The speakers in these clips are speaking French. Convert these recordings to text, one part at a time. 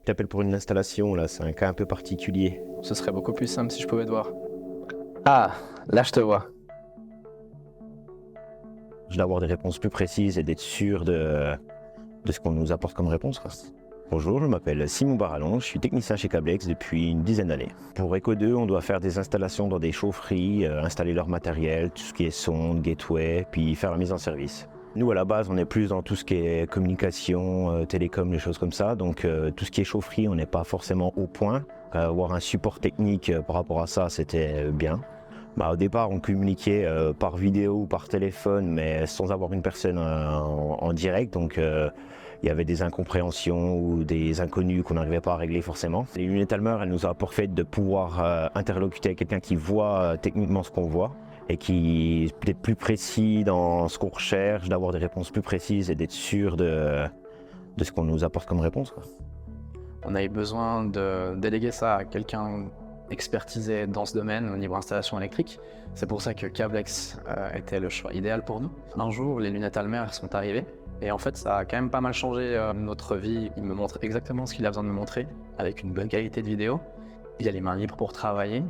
t'appelles pour une installation, là, c'est un cas un peu particulier. Ce serait beaucoup plus simple si je pouvais te voir. Ah, là je te vois. Je dois avoir des réponses plus précises et d'être sûr de ce qu'on nous apporte comme réponse, quoi. Bonjour, je m'appelle Simon Barallon, je suis technicien chez Cablex depuis une dizaine d'années. Pour Eco 2, on doit faire des installations dans des chaufferies, installer leur matériel, tout ce qui est sonde, gateway, puis faire la mise en service. Nous, à la base, on est plus dans tout ce qui est communication, télécom, les choses comme ça. Donc, tout ce qui est chaufferie, on n'est pas forcément au point. Avoir un support technique par rapport à ça, c'était bien. Au départ, on communiquait par vidéo ou par téléphone, mais sans avoir une personne en direct. Donc, il y avait des incompréhensions ou des inconnus qu'on n'arrivait pas à régler forcément. Les lunettes Almer, elles nous ont apporté de pouvoir interlocuter avec quelqu'un qui voit techniquement ce qu'on voit et qui est peut-être plus précis dans ce qu'on recherche, d'avoir des réponses plus précises et d'être sûr de ce qu'on nous apporte comme réponse, quoi. On a eu besoin de déléguer ça à quelqu'un expertisé dans ce domaine au niveau installation électrique. C'est pour ça que Cablex était le choix idéal pour nous. Un jour, les lunettes Almer sont arrivées et en fait, ça a quand même pas mal changé notre vie. Il me montre exactement ce qu'il a besoin de me montrer avec une bonne qualité de vidéo. Il a les mains libres pour travailler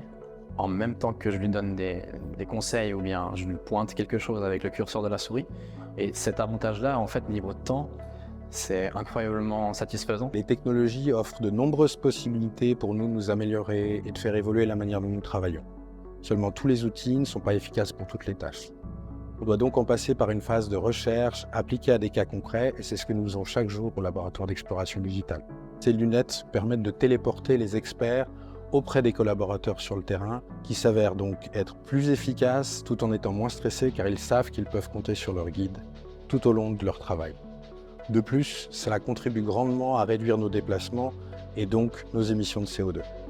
en même temps que je lui donne des conseils ou bien je lui pointe quelque chose avec le curseur de la souris. Et cet avantage-là, en fait, niveau temps, c'est incroyablement satisfaisant. Les technologies offrent de nombreuses possibilités pour nous améliorer et de faire évoluer la manière dont nous travaillons. Seulement, tous les outils ne sont pas efficaces pour toutes les tâches. On doit donc en passer par une phase de recherche appliquée à des cas concrets et c'est ce que nous faisons chaque jour au laboratoire d'exploration digitale. Ces lunettes permettent de téléporter les experts auprès des collaborateurs sur le terrain qui s'avèrent donc être plus efficaces tout en étant moins stressés car ils savent qu'ils peuvent compter sur leur guide tout au long de leur travail. De plus, cela contribue grandement à réduire nos déplacements et donc nos émissions de CO2.